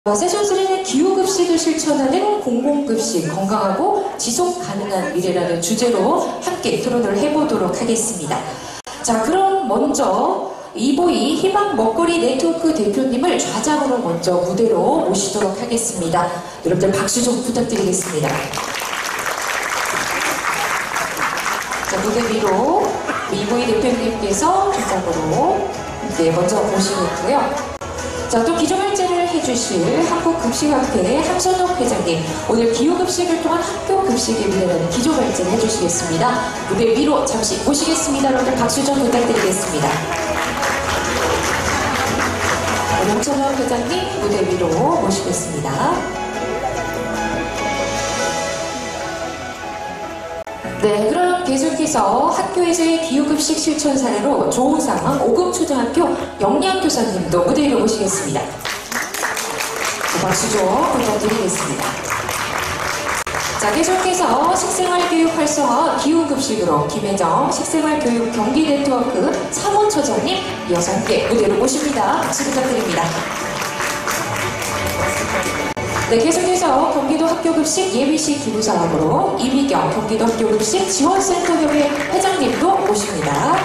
세션3는 기후급식을 실천하는 공공급식, 건강하고 지속 가능한 미래라는 주제로 함께 토론을 해보도록 하겠습니다. 자, 그럼 먼저 이보이 희망 먹거리 네트워크 대표님을 좌장으로 먼저 무대로 모시도록 하겠습니다. 여러분들 박수 좀 부탁드리겠습니다. 자, 무대 위로 이보이 대표님께서 좌장으로 먼저 모시고 있고요. 자, 또 기조발제를 해주실 한국급식학회 함선옥 회장님, 오늘 기후급식을 통한 학교급식에 미래라는 기조발제를 해주시겠습니다. 무대 위로 잠시 모시겠습니다. 여러분들 박수 좀 부탁드리겠습니다. 함선옥 회장님 무대 위로 모시겠습니다. 네, 그럼 계속해서 학교에서의 기후급식 실천 사례로 조우상 오금초등학교 영양교사님도 무대 위로 모시겠습니다. 박수 좀 부탁드리겠습니다. 자, 계속해서 식생활교육 활성화 기후급식으로 김혜정 식생활교육 경기네트워크 사무처장님 이어서 함께 무대로 모십니다. 박수 부탁드립니다. 네, 계속해서 경기도 학교급식 예비시 기부사업으로 이미경 경기도 학교급식 지원센터협회 회장님도 모십니다.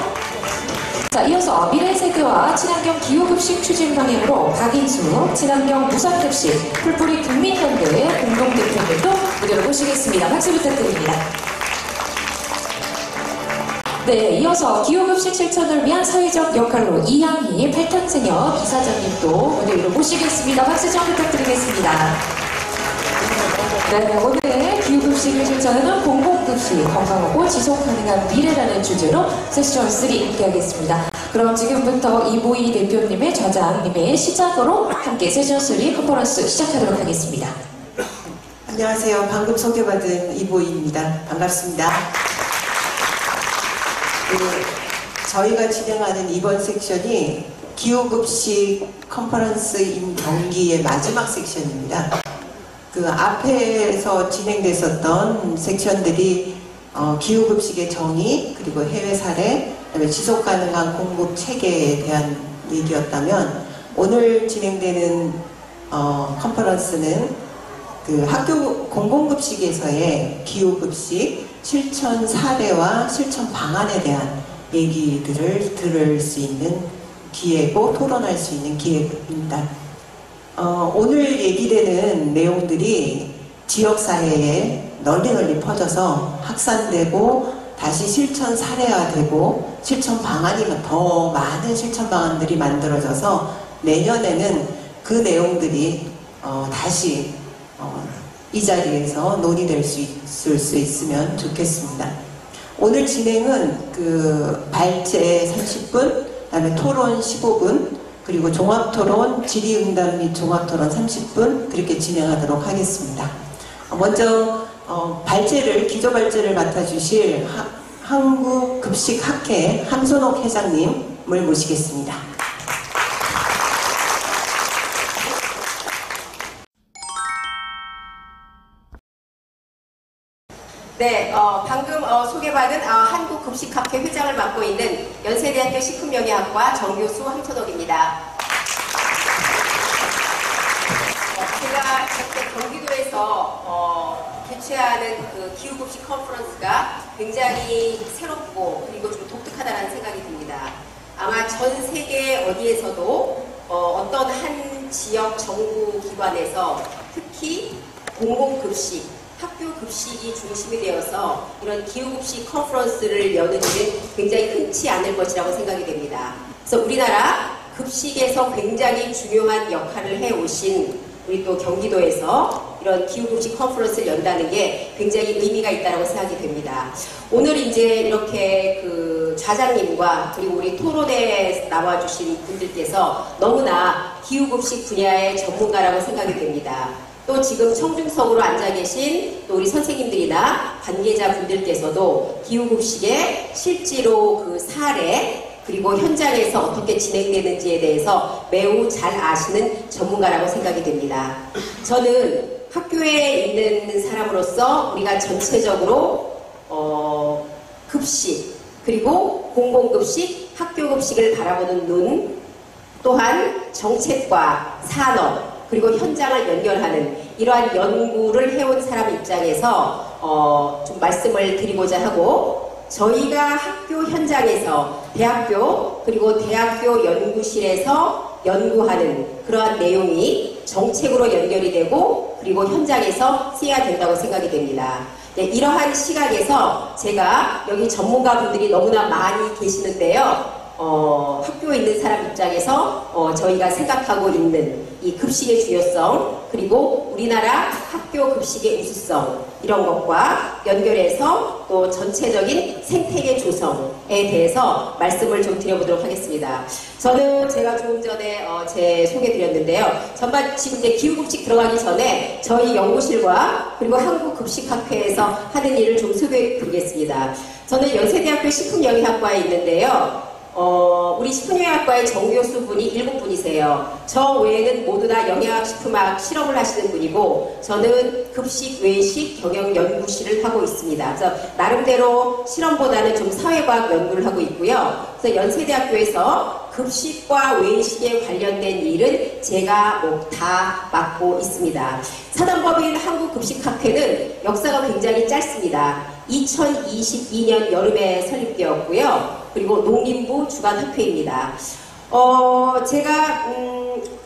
자, 이어서 미래세대와 친환경 기후급식 추진 방향으로 박인수 친환경 무상급식 풀뿌리 국민현대 공동대표님도 무대로 모시겠습니다. 박수 부탁드립니다. 네, 이어서 기후급식 실천을 위한 사회적 역할로 이양희 팔탄생협 이사장님도 무대 위로 모시겠습니다. 박수 좀 부탁드리겠습니다. 네, 오늘 기후급식을 실천하는 공공급식, 건강하고 지속가능한 미래라는 주제로 세션 3 함께하겠습니다. 그럼 지금부터 이보이 대표님의 좌장님의 시작으로 함께 세션 3 컨퍼런스 시작하도록 하겠습니다. 안녕하세요. 방금 소개받은 이보이입니다. 반갑습니다. 저희가 진행하는 이번 섹션이 기후급식 컨퍼런스인 경기의 마지막 섹션입니다. 그 앞에서 진행됐었던 섹션들이 기후급식의 정의, 그리고 해외 사례, 그다음에 지속가능한 공급 체계에 대한 얘기였다면 오늘 진행되는 컨퍼런스는 그 학교 공공급식에서의 기후급식 실천 사례와 실천 방안에 대한 얘기들을 들을 수 있는 기회고 토론할 수 있는 기회입니다. 오늘 얘기되는 내용들이 지역사회에 널리 퍼져서 확산되고 다시 실천 사례화되고 실천 방안이 더 많은 실천 방안들이 만들어져서 내년에는 그 내용들이 다시 이 자리에서 논의될 수 있으면 좋겠습니다. 오늘 진행은 그 발제 30분, 그다음에 토론 15분, 그리고 종합토론, 질의응답 및 종합토론 30분 그렇게 진행하도록 하겠습니다. 먼저 기조발제를 맡아주실 한국급식학회 함선옥 회장님을 모시겠습니다. 네, 방금 소개받은 한국급식학회 회장을 맡고 있는 연세대학교 식품영양학과 정교수 함선옥입니다. 제가 이렇게 경기도에서 개최하는 그 기후급식 컨퍼런스가 굉장히 새롭고 그리고 좀 독특하다는 생각이 듭니다. 아마 전 세계 어디에서도 어떤 한 지역 정부 기관에서 특히 공공급식 학교 급식이 중심이 되어서 이런 기후급식 컨퍼런스를 여는 일은 굉장히 흔치 않을 것이라고 생각이 됩니다. 그래서 우리나라 급식에서 굉장히 중요한 역할을 해오신 우리 또 경기도에서 이런 기후급식 컨퍼런스를 연다는 게 굉장히 의미가 있다고 생각이 됩니다. 오늘 이제 이렇게 그 좌장님과 그리고 우리 토론에 나와주신 분들께서 너무나 기후급식 분야의 전문가라고 생각이 됩니다. 또 지금 청중석으로 앉아 계신 또 우리 선생님들이나 관계자분들께서도 기후급식의 실제로 그 사례 그리고 현장에서 어떻게 진행되는지에 대해서 매우 잘 아시는 전문가라고 생각이 됩니다. 저는 학교에 있는 사람으로서 우리가 전체적으로 급식 그리고 공공급식, 학교급식을 바라보는 눈 또한 정책과 산업 그리고 현장을 연결하는 이러한 연구를 해온 사람 입장에서 좀 말씀을 드리고자 하고, 저희가 학교 현장에서 대학교 그리고 대학교 연구실에서 연구하는 그러한 내용이 정책으로 연결이 되고 그리고 현장에서 쓰여야 된다고 생각이 됩니다. 네, 이러한 시각에서 제가 여기 전문가분들이 너무나 많이 계시는데요. 학교에 있는 사람 입장에서 저희가 생각하고 있는 이 급식의 중요성, 그리고 우리나라 학교 급식의 우수성, 이런 것과 연결해서 또 전체적인 생태계 조성에 대해서 말씀을 좀 드려보도록 하겠습니다. 저는 제가 조금 전에 제 소개 드렸는데요. 전반 지금 이제 기후급식 들어가기 전에 저희 연구실과 그리고 한국급식학회에서 하는 일을 좀 소개해 드리겠습니다. 저는 연세대학교 식품영양학과에 있는데요. 우리 식품영양학과의 정교수분이 7분이세요. 저 외에는 모두 다 영양학, 식품학 실험을 하시는 분이고, 저는 급식, 외식, 경영연구실을 하고 있습니다. 그래서 나름대로 실험보다는 좀 사회과학 연구를 하고 있고요. 그래서 연세대학교에서 급식과 외식에 관련된 일은 제가 다 맡고 있습니다. 사단법인 한국급식학회는 역사가 굉장히 짧습니다. 2022년 여름에 설립되었고요. 그리고 농림부 주관학회입니다. 제가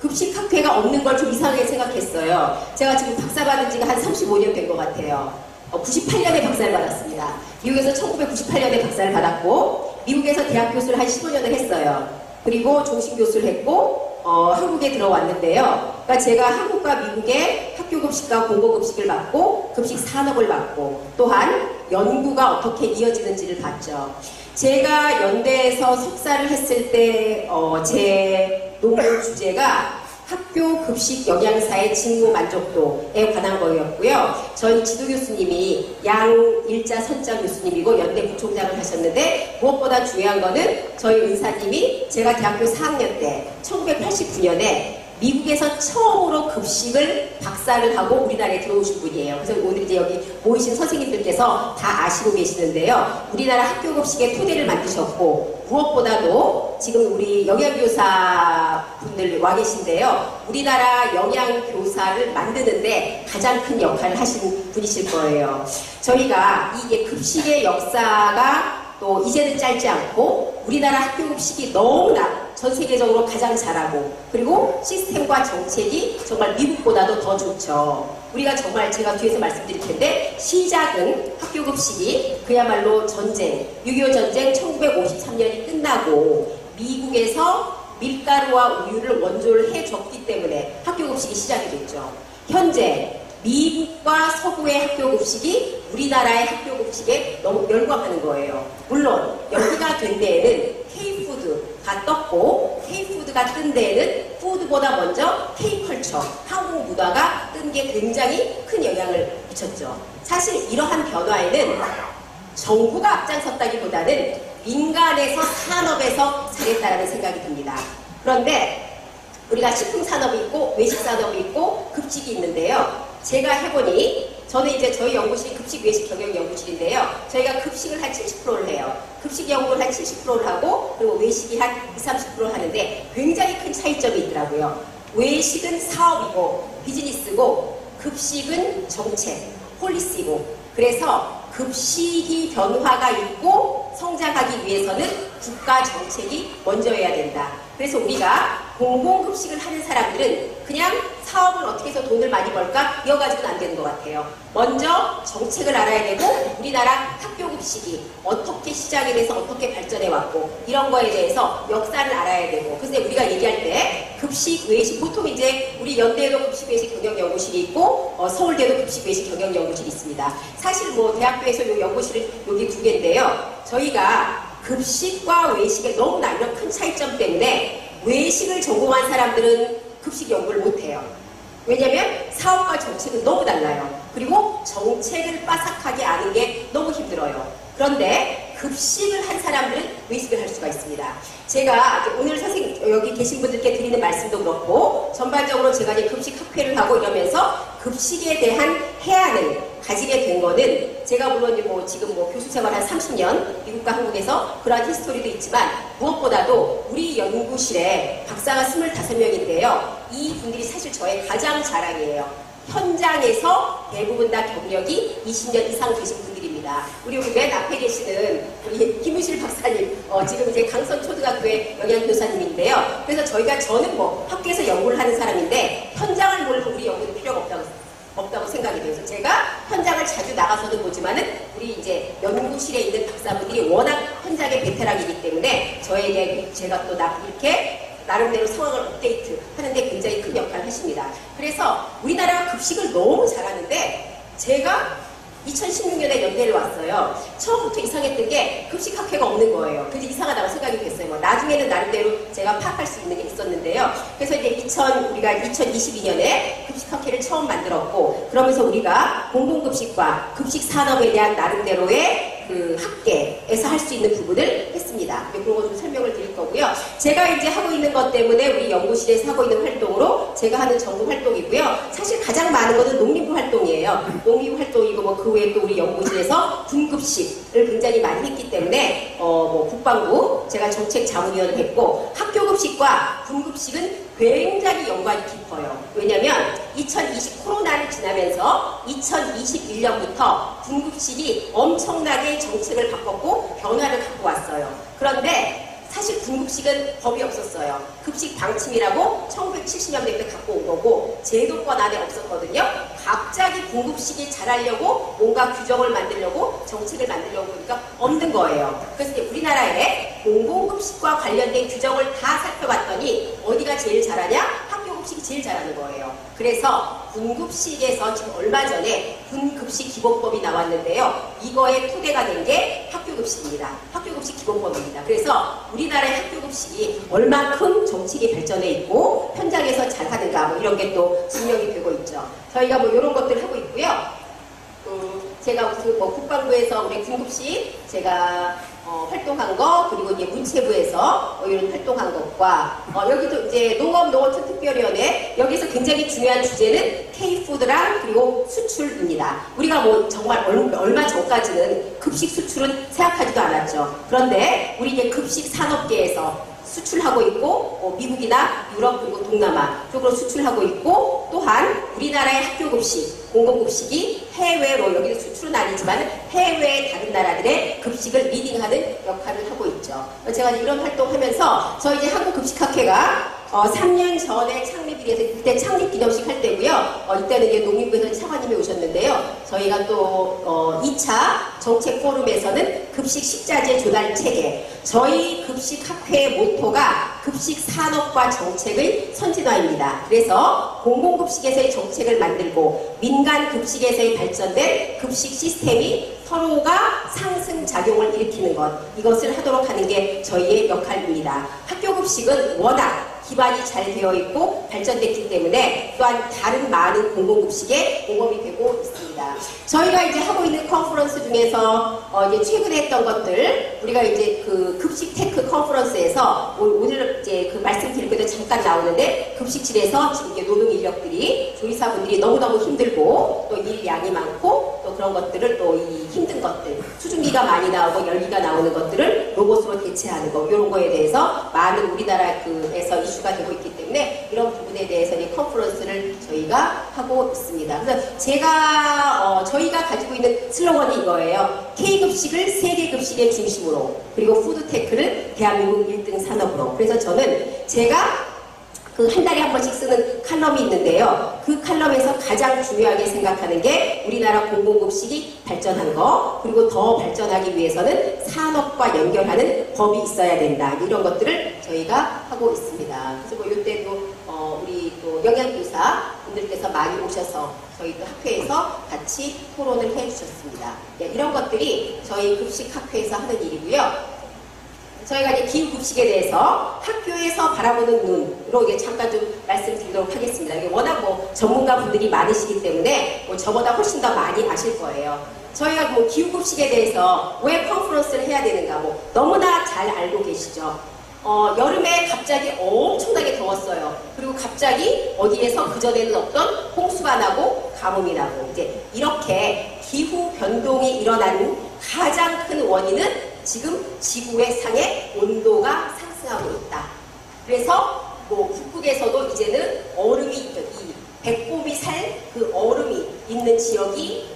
급식학회가 없는 걸 좀 이상하게 생각했어요. 제가 지금 박사 받은 지가 한 35년 된 것 같아요. 98년에 박사를 받았습니다. 미국에서 1998년에 박사를 받았고, 미국에서 대학 교수를 한 15년을 했어요. 그리고 종신 교수를 했고, 한국에 들어왔는데요. 그러니까 제가 한국과 미국의 학교급식과 공공급식을 맡고, 급식 산업을 맡고, 또한 연구가 어떻게 이어지는지를 봤죠. 제가 연대에서 석사를 했을 때 제 논문 주제가 학교 급식 영양사의 직무 만족도에 관한 거였고요. 저희 지도 교수님이 양일자 선장 교수님이고 연대 부총장을 하셨는데, 무엇보다 중요한 거는 저희 은사님이 제가 대학교 4학년 때 1989년에 미국에서 처음으로 급식을 박사를 하고 우리나라에 들어오신 분이에요. 그래서 오늘 이제 여기 모이신 선생님들께서 다 아시고 계시는데요. 우리나라 학교 급식의 토대를 만드셨고, 무엇보다도 지금 우리 영양교사 분들 와 계신데요. 우리나라 영양교사를 만드는데 가장 큰 역할을 하신 분이실 거예요. 저희가 이게 급식의 역사가 또 이제는 짧지 않고, 우리나라 학교 급식이 너무나 전 세계적으로 가장 잘하고, 그리고 시스템과 정책이 정말 미국보다도 더 좋죠. 우리가 정말 제가 뒤에서 말씀드릴 텐데, 시작은 학교 급식이 그야말로 전쟁, 6.25 전쟁 1953년이 끝나고 미국에서 밀가루와 우유를 원조를 해줬기 때문에 학교 급식이 시작이 됐죠. 현재 미국과 서구의 학교 급식이 우리나라의 학교 급식에 너무 열광하는 거예요. 물론 여기가 된 데에는 K푸드가 떴고, K푸드가 뜬 데에는 푸드보다 먼저 K컬처, 한국 문화가 뜬 게 굉장히 큰 영향을 미쳤죠. 사실 이러한 변화에는 정부가 앞장섰다기보다는 민간에서 산업에서 잘했다라는 생각이 듭니다. 그런데 우리가 식품산업이 있고 외식산업이 있고 급식이 있는데요. 제가 해보니, 저는 이제 저희 연구실이 급식 외식 경영 연구실인데요. 저희가 급식을 한 70%를 해요. 급식 연구를 한 70%를 하고, 그리고 외식이 한 20-30%를 하는데 굉장히 큰 차이점이 있더라고요. 외식은 사업이고 비즈니스고, 급식은 정책, 폴리시고, 그래서 급식이 변화가 있고 성장하기 위해서는 국가 정책이 먼저여야 된다. 그래서 우리가 공공급식을 하는 사람들은 그냥 사업을 어떻게 해서 돈을 많이 벌까 이어가지고는 안 되는 것 같아요. 먼저 정책을 알아야 되고, 우리나라 학교급식이 어떻게 시작이 돼서 어떻게 발전해왔고, 이런 거에 대해서 역사를 알아야 되고. 그래서 우리가 얘기할 때 급식, 외식, 보통 이제 우리 연대에도 급식, 외식 경영연구실이 있고, 서울대도 급식, 외식 경영연구실이 있습니다. 사실 뭐 대학교에서 요 연구실은 여기 2개인데요. 저희가 급식과 외식에 너무나 이런 큰 차이점 때문에 외식을 전공한 사람들은 급식 연구를 못해요. 왜냐면 사업과 정책은 너무 달라요. 그리고 정책을 빠삭하게 아는 게 너무 힘들어요. 그런데 급식을 한 사람들은 외식을 할 수가 있습니다. 제가 오늘 선생님 여기 계신 분들께 드리는 말씀도 그렇고, 전반적으로 제가 이제 급식 학회를 하고 이러면서 급식에 대한 해안을 가지게 된 거는 제가 물론 이제 뭐 지금 뭐 교수 생활 한 30년 미국과 한국에서 그러한 히스토리도 있지만 무엇보다도 우리 연구실에 박사가 25명인데요. 이 분들이 사실 저의 가장 자랑이에요. 현장에서 대부분 다 경력이 20년 이상 되신 분들입니다. 우리 여기 맨 앞에 계시는 우리 김유실 박사님, 지금 이제 강선초등학교의 영양교사님인데요. 그래서 저는 뭐 학교에서 연구를 하는 사람인데 현장을 모르고 우리 연구는 필요가 없다고 생각이 돼서 제가 현장을 자주 나가서도 보지만은 우리 이제 연구실에 있는 박사분들이 워낙 현장의 베테랑이기 때문에 저에게 제가 또 이렇게 나름대로 상황을 업데이트 하는데 굉장히 큰 역할을 하십니다. 그래서 우리나라가 급식을 너무 잘하는데 제가 2016년에 연대를 왔어요. 처음부터 이상했던 게 급식학회가 없는 거예요. 그래서 이상하다고 생각이 됐어요. 뭐 나중에는 나름대로 제가 파악할 수 있는 게 있었는데요. 그래서 이제 우리가 2022년에 급식학회를 처음 만들었고, 그러면서 우리가 공공급식과 급식 산업에 대한 나름대로의 그 학계에서 할 수 있는 부분을 했습니다. 그런 거 좀 설명을 드릴 거고요. 제가 이제 하고 있는 것 때문에 우리 연구실에서 하고 있는 활동으로 제가 하는 전국 활동이고요. 사실 가장 많은 것은 농림부 활동이에요. 농림부 활동이고 뭐 그 외에 또 우리 연구실에서 군급식을 굉장히 많이 했기 때문에 뭐 국방부 제가 정책 자문위원을 했고 학교급식과 군급식은 굉장히 연관이 깊어요. 왜냐면 2020 코로나를 지나면서 2021년부터 군급식이 엄청나게 정책을 바꿨고 변화를 갖고 왔어요. 그런데 사실 군급식은 법이 없었어요. 급식 방침이라고 1970년대부터 갖고 온 거고 제도권 안에 없었거든요. 갑자기 군급식이 잘하려고 뭔가 규정을 만들려고 정책을 만들려고 하니까 없는 거예요. 그래서 이제 우리나라에 공공급식과 관련된 규정을 다 살펴봤더니 어디가 제일 잘하냐? 학교급식이 제일 잘하는 거예요. 그래서 군급식에서 지금 얼마 전에 군급식 기본법이 나왔는데요. 이거의 토대가 된 게 학교급식입니다. 학교급식 기본법입니다. 그래서 우리나라의 학교급식이 얼만큼 정책이 발전해 있고 현장에서 잘하는가 뭐 이런 게 또 증명이 되고 있죠. 저희가 뭐 이런 것들을 하고 있고요. 제가 무슨 뭐 국방부에서 우리 군급식 제가 활동한 거, 그리고 이제 문체부에서 이런 활동한 것과 여기도 이제 농업농어촌 특별위원회 여기서 굉장히 중요한 주제는 K푸드랑 그리고 수출입니다. 우리가 뭐 정말 얼마 전까지는 급식 수출은 생각하지도 않았죠. 그런데 우리 이제 급식 산업계에서 수출하고 있고 미국이나 유럽 그리고 동남아 쪽으로 수출하고 있고 또한 우리나라의 학교급식, 공공급식이 해외로 여기도 수출은 아니지만 해외의 다른 나라들의 급식을 리딩하는 역할을 하고 있죠. 제가 이런 활동하면서 저희 이제 한국급식학회가 3년 전에 창립이 돼서 그때 창립 기념식 할 때고요. 이때는 이제 농림부에서 차관님이 오셨는데요. 저희가 또 2차 정책 포럼에서는 급식 식자재 조달 체계. 저희 급식학회의 모토가 급식 산업과 정책의 선진화입니다. 그래서 공공급식에서의 정책을 만들고 민간 급식에서의 발전된 급식 시스템이 서로가 상승작용을 일으키는 것, 이것을 하도록 하는 게 저희의 역할입니다. 학교급식은 워낙 기반이 잘 되어 있고 발전됐기 때문에 또한 다른 많은 공공급식에 공헌이 되고 있습니다. 저희가 이제 하고 있는 컨퍼런스 중에서 이제 최근에 했던 것들, 우리가 이제 그 급식 테크 컨퍼런스에서 오늘 이제 그 말씀드릴 때도 잠깐 나오는데 급식실에서 지금 이제 노동 인력들이 조리사분들이 너무너무 힘들고 또 일 양이 많고 또 그런 것들을 또 이 힘든 것들, 수증기가 많이 나오고 열기가 나오는 것들을 로봇으로 대체하는 거, 이런 거에 대해서 많은 우리나라에서 이슈가 되고 있기 때문에 이런 부분에 대해서 이 컨퍼런스를 저희가 하고 있습니다. 그래서 저희가 가지고 있는 슬로건이 이거예요. K급식을 세계급식의 중심으로, 그리고 푸드테크를 대한민국 1등 산업으로. 그래서 저는 제가 그 한 달에 한 번씩 쓰는 칼럼이 있는데요. 그 칼럼에서 가장 중요하게 생각하는 게 우리나라 공공급식이 발전한 거, 그리고 더 발전하기 위해서는 산업과 연결하는 법이 있어야 된다. 이런 것들을 저희가 하고 있습니다. 그래서 뭐 이때도 우리 또 영양교사 분들께서 많이 오셔서 저희 또 학회에서 같이 토론을 해주셨습니다. 이런 것들이 저희 급식학회에서 하는 일이고요. 저희가 이제 기후급식에 대해서 학교에서 바라보는 눈으로 이제 잠깐 좀 말씀드리도록 하겠습니다. 이게 워낙 뭐 전문가 분들이 많으시기 때문에 뭐 저보다 훨씬 더 많이 아실 거예요. 저희가 뭐 기후급식에 대해서 왜 컨퍼런스를 해야 되는가 뭐 너무나 잘 알고 계시죠. 여름에 갑자기 엄청나게 더웠어요. 그리고 갑자기 어디에서 그전에는 없던 홍수가 나고 가뭄이 나고 이제 이렇게 기후 변동이 일어나는 가장 큰 원인은 지금 지구의 상의 온도가 상승하고 있다. 그래서 뭐 북극에서도 이제는 얼음이 이 백곰이 살 그 얼음이 있는 지역이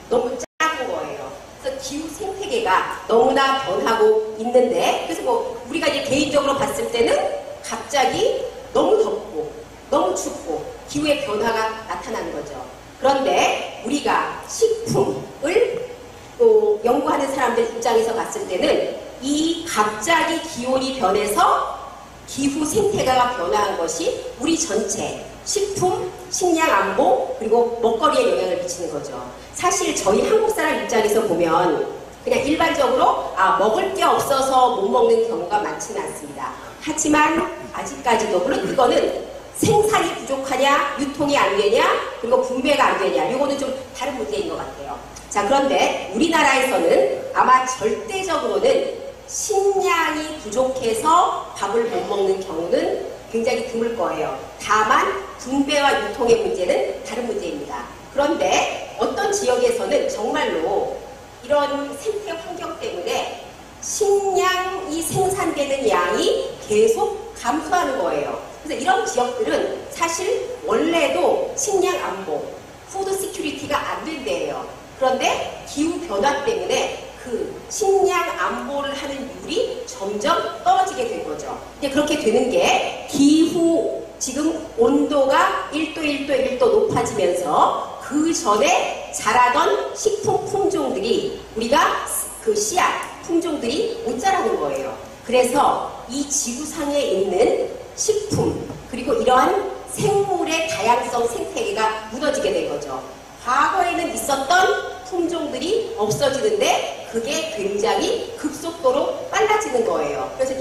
너무 작은 거예요. 그래서 기후 생태계가 너무나 변하고 있는데, 그래서 뭐 우리가 이제 개인적으로 봤을 때는 갑자기 너무 덥고 너무 춥고 기후의 변화가 나타나는 거죠. 그런데 우리가 식품을 또 연구하는 사람들 입장에서 봤을 때는 이 갑자기 기온이 변해서 기후 생태계가 변화한 것이 우리 전체 식품, 식량 안보, 그리고 먹거리에 영향을 미치는 거죠. 사실 저희 한국 사람 입장에서 보면 그냥 일반적으로 먹을 게 없어서 못 먹는 경우가 많지는 않습니다. 하지만 아직까지도 물론 그거는 생산이 부족하냐, 유통이 안 되냐, 그리고 분배가 안 되냐, 이거는 좀 다른 문제인 것 같아요. 자, 그런데 우리나라에서는 아마 절대적으로는 식량이 부족해서 밥을 못 먹는 경우는 굉장히 드물 거예요. 다만 분배와 유통의 문제는 다른 문제입니다. 그런데 어떤 지역에서는 정말로 이런 생태 환경 때문에 식량이 생산되는 양이 계속 감소하는 거예요. 그래서 이런 지역들은 사실 원래도 식량 안보, 푸드 시큐리티가 안 된대요. 그런데 기후 변화 때문에 그 식량 안보를 하는 율이 점점 떨어지게 된 거죠. 근데 그렇게 되는 게 기후 지금 온도가 1도 1도 1도 높아지면서 그 전에 자라던 식품 품종들이 우리가 그 씨앗 품종들이 못 자라는 거예요. 그래서 이 지구상에 있는 식품 그리고 이러한 생물의 다양성 생태계가 무너지게 된 거죠. 과거에는 있었던 품종들이 없어지는데 그게 굉장히 급속도로 빨라지는 거예요. 그래서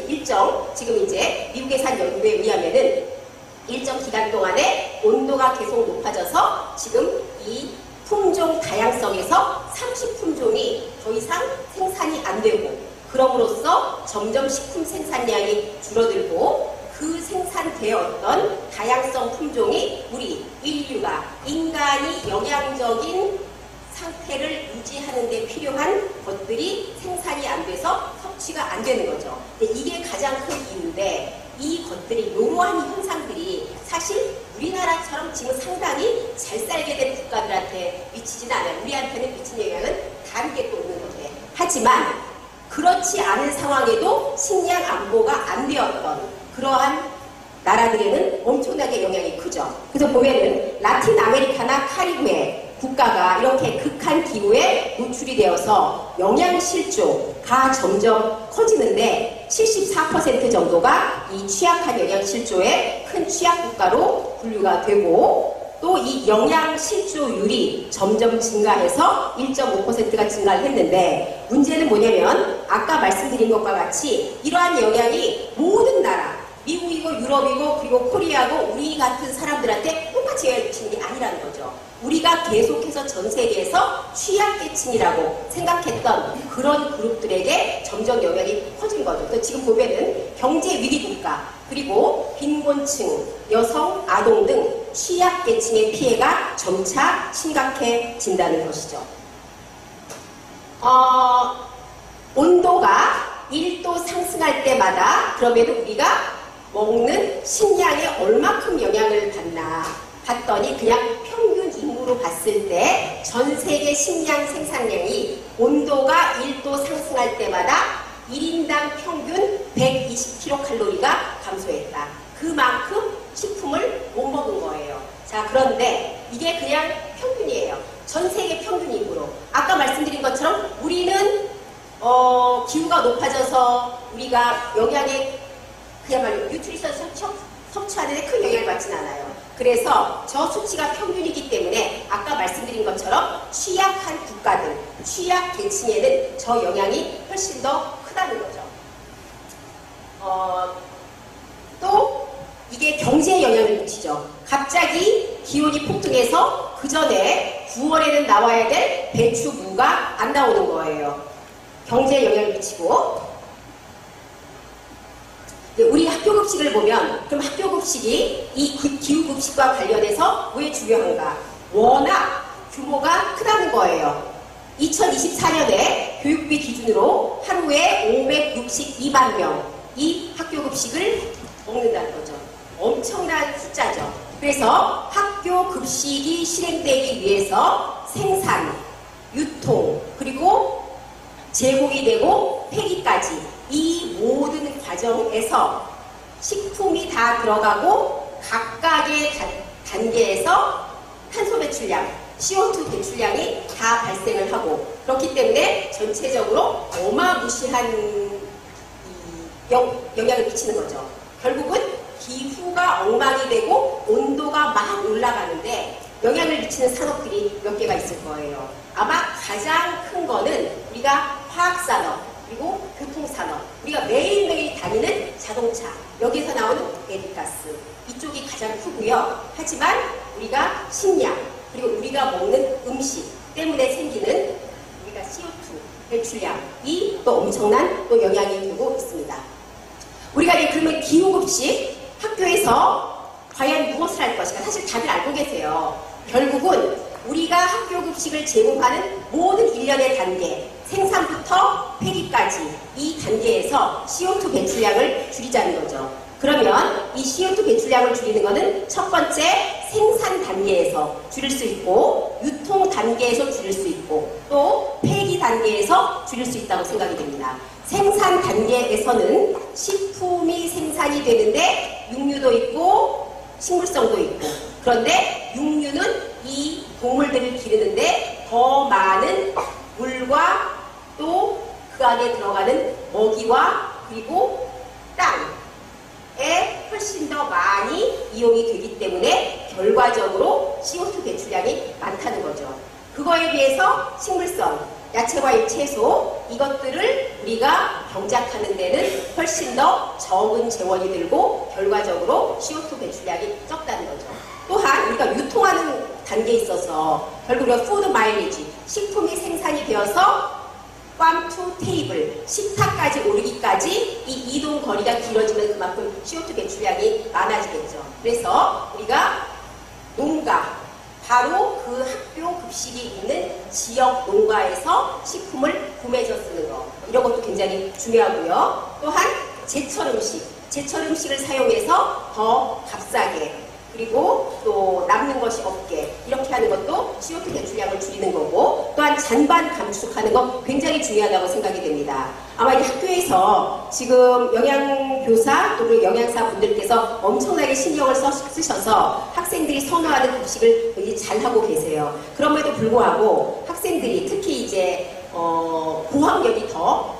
지금 이제 미국에서 한 연구에 의하면은 일정 기간 동안에 온도가 계속 높아져서 지금 이 품종 다양성에서 30품종이 더 이상 생산이 안 되고 그럼으로써 점점 식품 생산량이 줄어들고 그 생산되었던 다양성 품종이 우리 인간이 영양적인 상태를 유지하는 데 필요한 것들이 생산이 안 돼서 섭취가 안 되는 거죠. 근데 이게 가장 큰 이유인데 이 것들이 이러한 현상들이 사실 우리나라처럼 지금 상당히 잘 살게 된 국가들한테 미치지는 않아요. 우리한테는 미친 영향은 다르게 또 있는 건데 하지만 그렇지 않은 상황에도 식량 안보가 안 되었던 그러한 나라들에는 엄청나게 영향이 크죠. 그래서 보면은 라틴 아메리카나 카리브해 국가가 이렇게 극한 기후에 노출이 되어서 영양실조가 점점 커지는데 74% 정도가 이 취약한 영양실조의 큰 취약국가로 분류가 되고 또 이 영양실조율이 점점 증가해서 1.5%가 증가를 했는데 문제는 뭐냐면 아까 말씀드린 것과 같이 이러한 영향이 모든 나라 미국이고 유럽이고 그리고 코리아고 우리 같은 사람들한테 똑같이 영향을 미치는 게 아니라는 거죠. 우리가 계속해서 전 세계에서 취약계층이라고 생각했던 그런 그룹들에게 점점 영향이 커진 거죠. 그래서 지금 보면은 경제위기 국가 그리고 빈곤층, 여성, 아동 등 취약계층의 피해가 점차 심각해진다는 것이죠. 온도가 1도 상승할 때마다 그러면 우리가 먹는 식량에 얼마큼 영향을 받나 봤더니 그냥 평균 인구로 봤을 때 전 세계 식량 생산량이 온도가 1도 상승할 때마다 1인당 평균 120kcal가 감소했다. 그만큼 식품을 못 먹은 거예요. 자, 그런데 이게 그냥 평균이에요. 전 세계 평균 인구로. 아까 말씀드린 것처럼 우리는 기후가 높아져서 우리가 영양에 그야말로 뉴트리션 섭취하는 데 큰 영향을 받지는 않아요. 그래서 저 수치가 평균이기 때문에 아까 말씀드린 것처럼 취약한 국가들, 취약 계층에는 저 영향이 훨씬 더 크다는 거죠. 또 이게 경제에 영향을 미치죠. 갑자기 기온이 폭등해서 그 전에 9월에는 나와야 될 배추, 무가 안 나오는 거예요. 경제에 영향을 미치고 우리 학교급식을 보면 그럼 학교급식이 이 기후급식과 관련해서 왜 중요한가? 워낙 규모가 크다는 거예요. 2024년에 교육비 기준으로 하루에 562만 명이 학교급식을 먹는다는 거죠. 엄청난 숫자죠. 그래서 학교급식이 실행되기 위해서 생산, 유통, 그리고 제공이 되고 폐기까지 이 모든 과정에서 식품이 다 들어가고 각각의 단계에서 탄소 배출량, CO2 배출량이 다 발생을 하고 그렇기 때문에 전체적으로 어마무시한 영향을 미치는 거죠. 결국은 기후가 엉망이 되고 온도가 막 올라가는데 영향을 미치는 산업들이 몇 개가 있을 거예요. 아마 가장 큰 거는 우리가 화학산업, 그리고 교통산업, 우리가 매일매일 다니는 자동차, 여기에서 나오는 배기가스, 이쪽이 가장 크고요. 하지만 우리가 식량, 그리고 우리가 먹는 음식 때문에 생기는 우리가 CO2 배출량이 또 엄청난 또 영향이 되고 있습니다. 우리가 이제 그러면 기후급식 학교에서 과연 무엇을 할 것인가? 사실 다들 알고 계세요. 결국은 우리가 학교급식을 제공하는 모든 일련의 단계, 생산부터 폐기까지 이 단계에서 CO2 배출량을 줄이자는 거죠. 그러면 이 CO2 배출량을 줄이는 것은 첫 번째 생산 단계에서 줄일 수 있고 유통 단계에서 줄일 수 있고 또 폐기 단계에서 줄일 수 있다고 생각이 됩니다. 생산 단계에서는 식품이 생산이 되는데 육류도 있고 식물성도 있고 그런데 육류는 이 동물들을 기르는데 더 많은 물과 또 그 안에 들어가는 먹이와 그리고 땅에 훨씬 더 많이 이용이 되기 때문에 결과적으로 CO2 배출량이 많다는 거죠. 그거에 비해서 식물성, 야채과일, 채소 이것들을 우리가 경작하는 데는 훨씬 더 적은 재원이 들고 결과적으로 CO2 배출량이 적다는 거죠. 또한 우리가 유통하는 단계에 있어서 결국 우리가 푸드 마일리지, 식품이 생산이 되어서 farm to table, 식탁까지 오르기까지 이 이동 거리가 길어지면 그만큼 CO2 배출량이 많아지겠죠. 그래서 우리가 농가, 바로 그 학교 급식이 있는 지역 농가에서 식품을 구매해서 쓰는 거 이런 것도 굉장히 중요하고요. 또한 제철 음식을 사용해서 더 값싸게 그리고 또 남는 것이 없게 이렇게 하는 것도 CO2 배출량을 줄이는 거고 또한 잔반 감축하는 거 굉장히 중요하다고 생각이 됩니다. 아마 이 학교에서 지금 영양교사 또는 영양사 분들께서 엄청나게 신경을 쓰셔서 학생들이 선호하는 급식을 굉장히 잘하고 계세요. 그럼에도 불구하고 학생들이 특히 이제 고학력이 더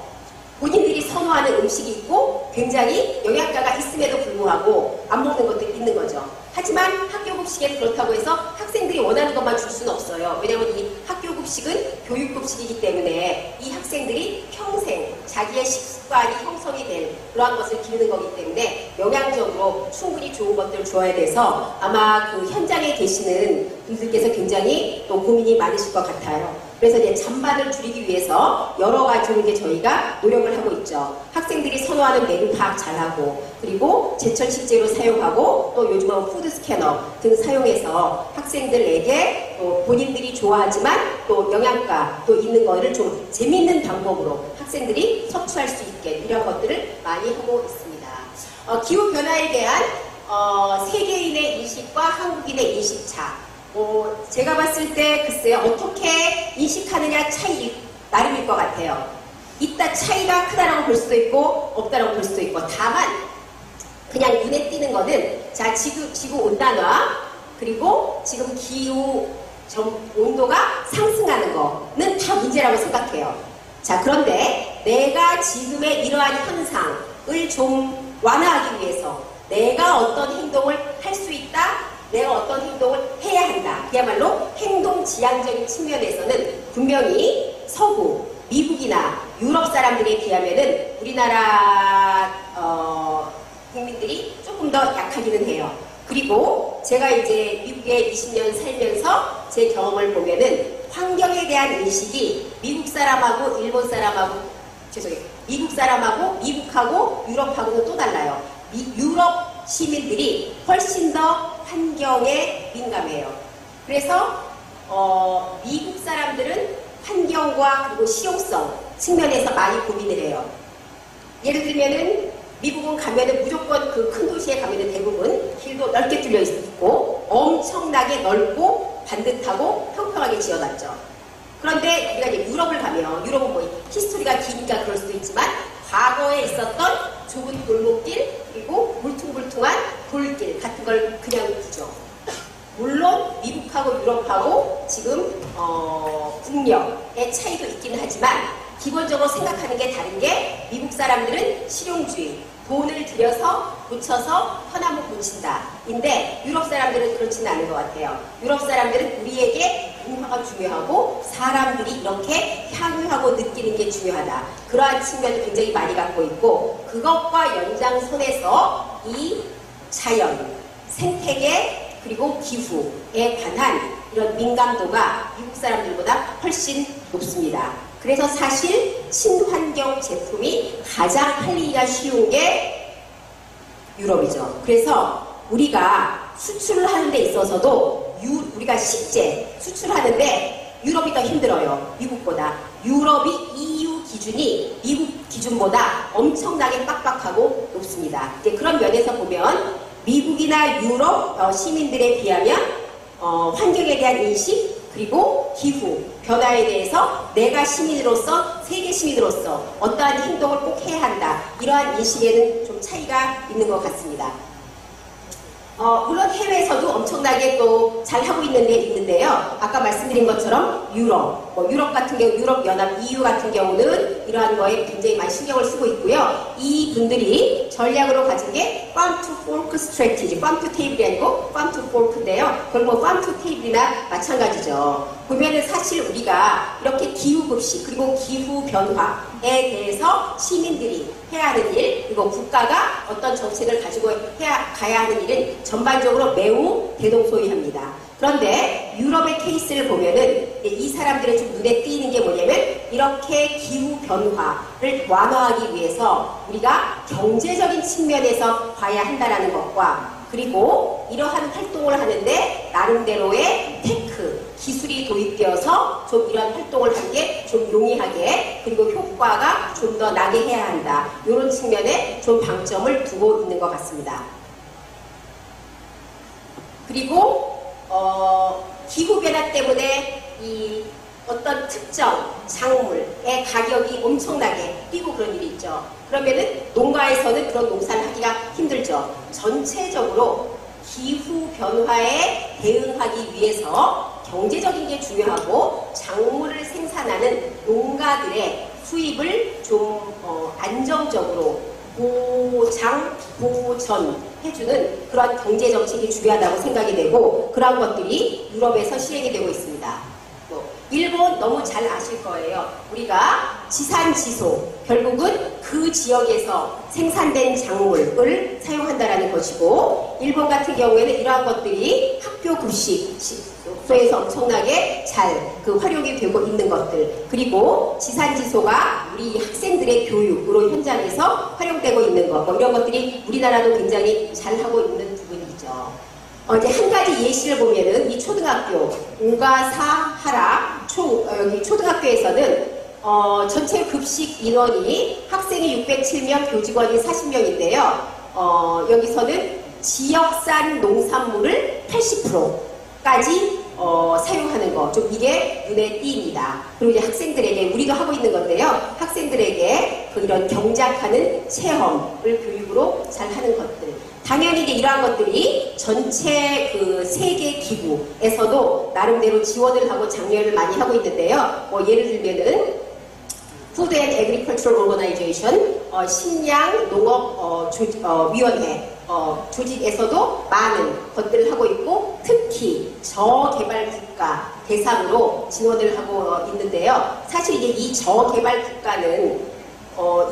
본인들이 선호하는 음식이 있고 굉장히 영양가가 있음에도 불구하고 안 먹는 것들이 있는 거죠. 하지만 학교급식에 그렇다고 해서 학생들이 원하는 것만 줄 수는 없어요. 왜냐하면 이 학교급식은 교육급식이기 때문에 이 학생들이 평생 자기의 식습관이 형성이 된 그러한 것을 기르는 거기 때문에 영양적으로 충분히 좋은 것들을 줘야 돼서 아마 그 현장에 계시는 분들께서 굉장히 또 고민이 많으실 것 같아요. 그래서 이제 잔반을 줄이기 위해서 여러 가지로 이제 저희가 노력을 하고 있죠. 학생들이 선호하는 메뉴 파악 잘하고 그리고 제철 식재료 사용하고 또 요즘은 푸드 스캐너 등 사용해서 학생들에게 또 본인들이 좋아하지만 또 영양가 또 있는 거를 좀 재미있는 방법으로 학생들이 섭취할 수 있게 이런 것들을 많이 하고 있습니다. 기후변화에 대한 세계인의 인식과 한국인의 인식 차 제가 봤을 때 글쎄요 어떻게 인식하느냐 차이 나름일 것 같아요. 이따 차이가 크다라고 볼 수도 있고 없다라고 볼 수도 있고 다만 그냥 눈에 띄는 거는 자 지구 온난화 그리고 지금 기후 온도가 상승하는 거는 다 문제라고 생각해요. 자 그런데 내가 지금의 이러한 현상을 좀 완화하기 위해서 내가 어떤 행동을 할 수 있다 내가 어떤 행동을 해야 한다. 그야말로 행동지향적인 측면에서는 분명히 서구, 미국이나 유럽 사람들에 비하면은 우리나라 국민들이 조금 더 약하기는 해요. 그리고 제가 이제 미국에 20년 살면서 제 경험을 보면은 환경에 대한 인식이 미국 사람하고 일본 사람하고 미국 사람하고 미국하고 유럽하고는 또 달라요. 유럽 시민들이 훨씬 더 환경에 민감해요. 그래서 미국 사람들은 환경과 그리고 실용성 측면에서 많이 고민을 해요. 예를 들면은 미국은 가면은 무조건 그 큰 도시에 가면은 대부분 길도 넓게 뚫려 있고 엄청나게 넓고 반듯하고 평평하게 지어놨죠. 그런데 우리가 이제 유럽을 가면, 유럽은 뭐 히스토리가 기니까 그럴 수도 있지만 과거에 있었던 좁은 골목길 그리고 울퉁불퉁한 돌길 같은 걸 그냥 두죠. 물론 미국하고 유럽하고 지금 국력의 차이도 있기는 하지만 기본적으로 생각하는 게 다른 게, 미국 사람들은 실용주의, 돈을 들여서 고쳐서 편하면 고친다 인데 유럽 사람들은 그렇지는 않은 것 같아요. 유럽 사람들은 우리에게 문화가 중요하고 사람들이 이렇게 향유하고 느끼는 게 중요하다. 그러한 측면을 굉장히 많이 갖고 있고, 그것과 연장선에서 이 자연, 생태계 그리고 기후에 관한 이런 민감도가 미국 사람들보다 훨씬 높습니다. 그래서 사실 친환경 제품이 가장 팔리기가 쉬운 게 유럽이죠. 그래서 우리가 수출을 하는 데 있어서도 우리가 식재 수출하는데 유럽이 더 힘들어요. 미국보다. 유럽이 EU 기준이 미국 기준보다 엄청나게 빡빡하고 높습니다. 이제 그런 면에서 보면 미국이나 유럽 시민들에 비하면 환경에 대한 인식 그리고 기후 변화에 대해서 내가 시민으로서, 세계 시민으로서 어떠한 행동을 꼭 해야 한다, 이러한 인식에는 좀 차이가 있는 것 같습니다. 물론 해외에서도 엄청나게 또 잘하고 있는 데 있는데요. 아까 말씀드린 것처럼 유럽 같은 경우, 유럽연합 EU 같은 경우는 이러한 거에 굉장히 많이 신경을 쓰고 있고요. 이 분들이 전략으로 가진 게 farm to fork strategy, farm to table이 아니고 farm to fork인데요. 그건 뭐 farm to table이나 마찬가지죠. 보면은 사실 우리가 이렇게 기후급식 그리고 기후 변화에 대해서 시민들이 해야 하는 일, 그리고 국가가 어떤 정책을 가지고 가야 하는 일은 전반적으로 매우 대동소이합니다. 그런데 유럽의 케이스를 보면은 이 사람들의 좀 눈에 띄는 게 뭐냐면, 이렇게 기후 변화를 완화하기 위해서 우리가 경제적인 측면에서 봐야 한다는 것과, 그리고 이러한 활동을 하는데 나름대로의 테크, 기술이 도입되어서 좀 이런 활동을 하는 게 좀 용이하게 그리고 효과가 좀 더 나게 해야 한다. 이런 측면에 좀 방점을 두고 있는 것 같습니다. 그리고 기후변화 때문에 이 어떤 특정 작물의 가격이 엄청나게 뛰고 그런 일이 있죠. 그러면은 농가에서는 그런 농사를 하기가 힘들죠. 전체적으로 기후 변화에 대응하기 위해서 경제적인 게 중요하고, 작물을 생산하는 농가들의 수입을 좀 안정적으로 보전해주는 그런 경제 정책이 중요하다고 생각이 되고, 그런 것들이 유럽에서 시행이 되고 있습니다. 일본 너무 잘 아실 거예요. 우리가 지산지소, 결국은 그 지역에서 생산된 작물을 사용한다라는 것이고, 일본 같은 경우에는 이러한 것들이 학교 급식소에서 엄청나게 잘 활용이 되고 있는 것들, 그리고 지산지소가 우리 학생들의 교육으로 현장에서 활용되고 있는 것, 이런 것들이 우리나라도 굉장히 잘하고 있는 부분이죠. 이제 한 가지 예시를 보면은 이 초등학교 오가사하라 여기 초등학교에서는 전체 급식 인원이 학생이 607명, 교직원이 40명인데요. 여기서는 지역산 농산물을 80%까지 사용하는 거, 좀 이게 눈에 띄입니다. 그리고 이제 학생들에게, 우리도 하고 있는 건데요, 학생들에게 이런 경작하는 체험을 교육으로 잘 하는 것들, 당연히 이제 이러한 것들이 전체 세계 기구에서도 나름대로 지원을 하고 장려를 많이 하고 있는데요. 예를 들면은 Food and Agricultural Organization, 식량 농업 위원회 조직에서도 많은 것들을 하고 있고, 특히 저개발 국가 대상으로 지원을 하고 있는데요. 사실 이제 이 저개발 국가는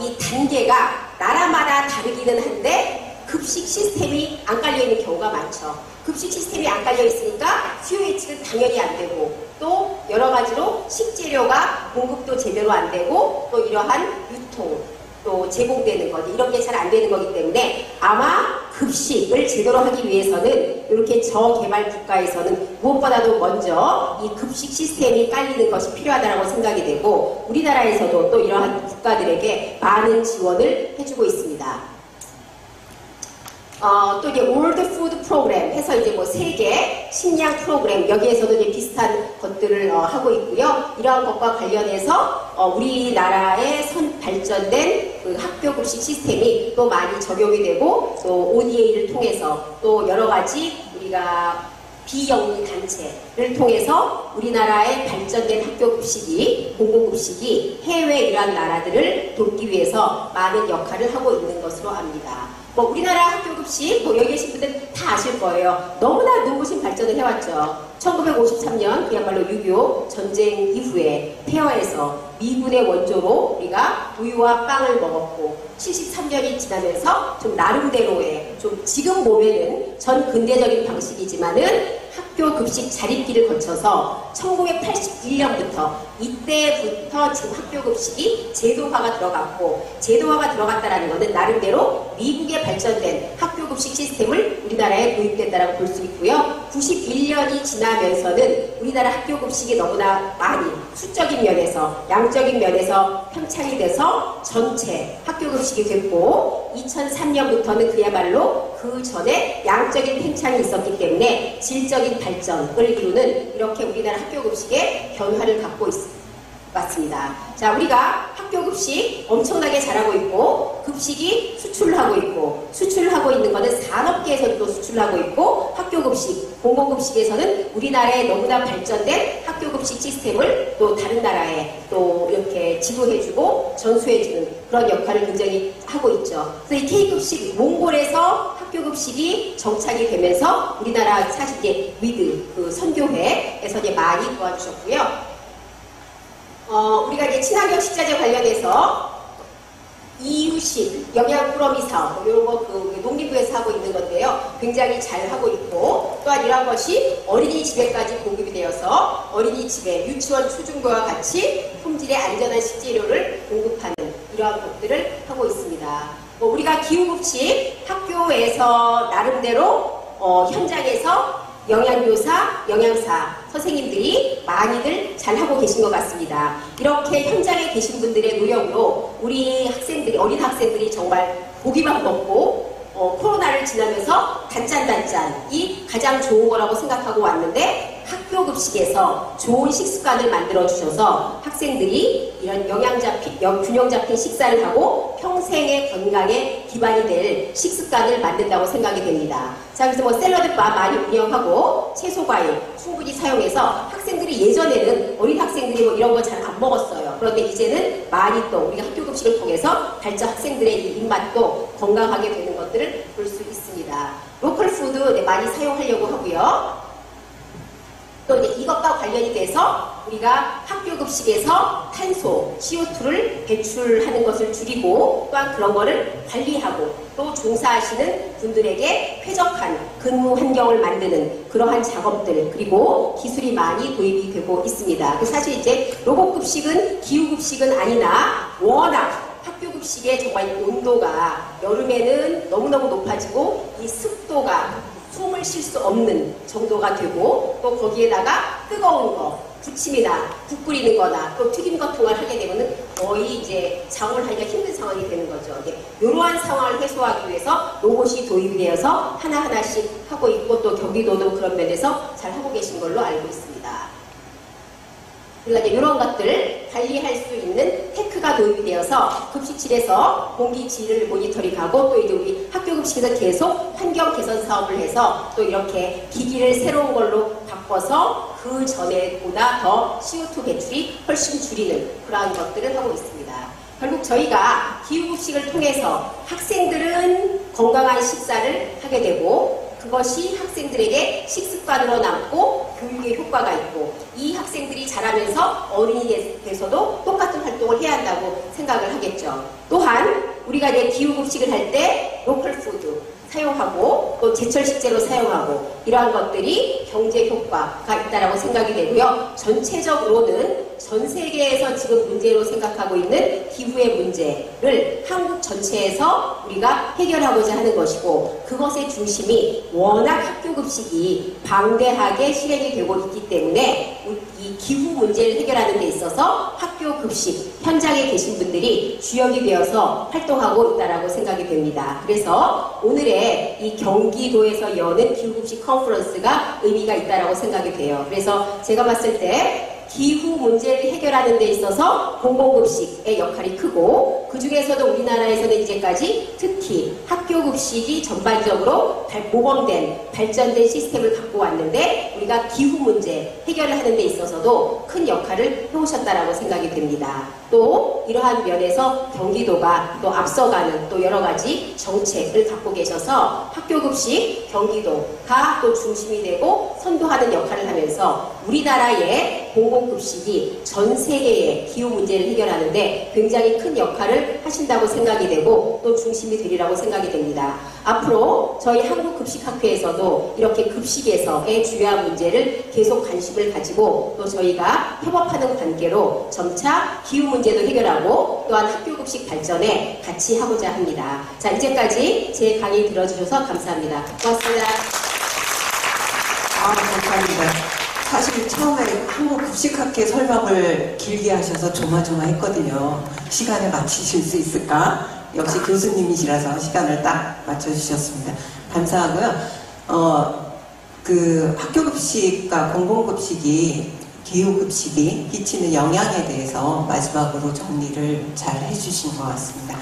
이 단계가 나라마다 다르기는 한데 급식 시스템이 안 깔려있는 경우가 많죠. 급식 시스템이 안 깔려있으니까 수요 예측은 당연히 안 되고, 또 여러 가지로 식재료가 공급도 제대로 안 되고, 또 이러한 유통, 또 제공되는 것, 이런 게 잘 안 되는 거기 때문에 아마 급식을 제대로 하기 위해서는 이렇게 저개발 국가에서는 무엇보다도 먼저 이 급식 시스템이 깔리는 것이 필요하다고 생각이 되고 우리나라에서도 또 이러한 국가들에게 많은 지원을 해주고 있습니다. 또 이제 월드 푸드 프로그램 해서 이제 뭐 세계 식량 프로그램 여기에서도 이제 비슷한 것들을 하고 있고요. 이러한 것과 관련해서 우리나라의 발전된 그 학교 급식 시스템이 또 많이 적용이 되고 또 ODA를 통해서 또 여러 가지 우리가 비영리 단체를 통해서 우리나라의 발전된 학교 급식이 공공급식이 해외 이러한 나라들을 돕기 위해서 많은 역할을 하고 있는 것으로 압니다. 뭐 우리나라 학교급식 뭐 여기 계신 분들 다 아실 거예요. 너무나 눈부신 발전을 해왔죠. 1953년 그야말로 6.25 전쟁 이후에 폐허에서 미군의 원조로 우리가 우유와 빵을 먹었고 73년이 지나면서 좀 나름대로의 좀 지금 보면은 전 근대적인 방식이지만은 학교 급식 자립기를 거쳐서 1981년부터 이때부터 지금 학교 급식이 제도화가 들어갔고 제도화가 들어갔다라는 것은 나름대로 미국의 발전된 학교 급식 시스템을 우리나라에 도입됐다라고 볼 수 있고요. 91년이 지나면서는 우리나라 학교 급식이 너무나 많이 수적인 면에서 양적인 면에서 편찬이 돼서 전체 학교 급식이 됐고 2003년부터는 그야말로 그 전에 양적인 팽창이 있었기 때문에 질적인 발전을 이루는 이렇게 우리나라 학교 급식의 변화를 갖고 왔습니다. 자, 우리가 학교 급식 엄청나게 잘하고 있고 급식이 수출을 하고 있고 수출을 하고 있는 것은 산업계에서도 또 수출을 하고 있고 학교 급식, 공공급식에서는 우리나라의 너무나 발전된 학교 급식 시스템을 또 다른 나라에 또 이렇게 지도해주고 전수해주는 그런 역할을 굉장히 하고 있죠. 그래서 이 K급식, 몽골에서 학교 급식이 정착이 되면서 우리나라 사실 이제 위드 그 선교회에서 이제 많이 도와주셨고요. 우리가 이제 친환경 식자재 관련해서 이유식, 영양 꾸러미 사업, 이런 거 그 농림부에서 하고 있는 건데요. 굉장히 잘 하고 있고, 또한 이러한 것이 어린이집에까지 공급이 되어서 어린이집에 유치원 초중고와 같이 품질의 안전한 식재료를 공급하는 이러한 것들을 하고 있습니다. 우리가 기후급식 학교에서 나름대로 현장에서 영양교사, 영양사 선생님들이 많이들 잘하고 계신 것 같습니다. 이렇게 현장에 계신 분들의 노력으로 우리 학생들이, 어린 학생들이 정말 고기만 먹고 코로나를 지나면서 단짠단짠이 가장 좋은 거라고 생각하고 왔는데 학교 급식에서 좋은 식습관을 만들어 주셔서 학생들이 이런 균형 잡힌 식사를 하고 평생의 건강에 기반이 될 식습관을 만든다고 생각이 됩니다. 자, 그래서 뭐 샐러드바 많이 운영하고 채소 과일 충분히 사용해서 학생들이 예전에는 어린 학생들이 뭐 이런 거 잘 안 먹었어요. 그런데 이제는 많이 또 우리가 학교 급식을 통해서 발전 학생들의 이 입맛도 건강하게 되는 것들을 볼 수 있습니다. 로컬 푸드 많이 사용하려고 하고요. 또 이제 이것과 관련이 돼서 우리가 학교 급식에서 탄소, CO2를 배출하는 것을 줄이고 또한 그런 거를 관리하고 또 종사하시는 분들에게 쾌적한 근무 환경을 만드는 그러한 작업들 그리고 기술이 많이 도입이 되고 있습니다. 사실 이제 로봇 급식은 기후 급식은 아니나 워낙 학교 급식의 정말 온도가 여름에는 너무너무 높아지고 이 습도가 숨을 쉴 수 없는 정도가 되고 또 거기에다가 뜨거운 거, 부침이나 국 끓이는 거나 또 튀김 같은 걸 하게 되면은 거의 이제 장을 하기가 힘든 상황이 되는 거죠. 이러한 상황을 해소하기 위해서 로봇이 도입이 되어서 하나하나씩 하고 있고 또 경기도도 그런 면에서 잘 하고 계신 걸로 알고 있습니다. 그러니까 이런 것들을 관리할 수 있는 테크가 도입이 되어서 급식실에서 공기질을 모니터링하고 또 이제 우리 학교 급식에서 계속 환경 개선 사업을 해서 또 이렇게 기기를 새로운 걸로 바꿔서 그 전에보다 더 CO2 배출이 훨씬 줄이는 그러한 것들을 하고 있습니다. 결국 저희가 기후급식을 통해서 학생들은 건강한 식사를 하게 되고 그것이 학생들에게 식습관으로 남고 교육에 효과가 있고 이 학생들이 자라면서 어른이 돼서도 똑같은 활동을 해야 한다고 생각을 하겠죠. 또한 우리가 이제 기후급식을 할 때 로컬 푸드 사용하고 또 제철 식재로 사용하고 이러한 것들이 경제 효과가 있다라고 생각이 되고요. 전체적으로는 전 세계에서 지금 문제로 생각하고 있는 기후의 문제를 한국 전체에서 우리가 해결하고자 하는 것이고, 그것의 중심이 워낙 학교 급식이 방대하게 실행이 되고 있기 때문에 이 기후 문제를 해결하는 데 있어서 학교 급식 현장에 계신 분들이 주역이 되어서 활동하고 있다라고 생각이 됩니다. 그래서 오늘의 이 경기도에서 여는 기후급식 컨퍼런스가 의미가 있다라고 생각이 돼요. 그래서 제가 봤을 때 기후 문제를 해결하는 데 있어서 공공급식의 역할이 크고, 그 중에서도 우리나라에서는 이제까지 특히 학교급식이 전반적으로 모범된 발전된 시스템을 갖고 왔는데, 우리가 기후 문제 해결을 하는 데 있어서도 큰 역할을 해오셨다라고 생각이 됩니다. 또 이러한 면에서 경기도가 또 앞서가는 또 여러 가지 정책을 갖고 계셔서 학교급식 경기도가 또 중심이 되고 선도하는 역할을 하면서 우리나라의 공공급식이 전 세계의 기후 문제를 해결하는데 굉장히 큰 역할을 하신다고 생각이 되고 또 중심이 되리라고 생각이 됩니다. 앞으로 저희 한국급식학회에서도 이렇게 급식에서의 주요한 문제를 계속 관심을 가지고 또 저희가 협업하는 관계로 점차 기후 문제도 해결하고 또한 학교급식 발전에 같이 하고자 합니다. 자, 이제까지 제 강의 들어주셔서 감사합니다. 고맙습니다. 감사합니다. 사실 처음에 한국급식학회 설명을 길게 하셔서 조마조마했거든요. 시간에 맞추실 수 있을까? 역시 교수님이시라서 시간을 딱 맞춰주셨습니다. 감사하고요. 그 학교급식과 공공급식이 기후급식이 끼치는 영향에 대해서 마지막으로 정리를 잘 해주신 것 같습니다.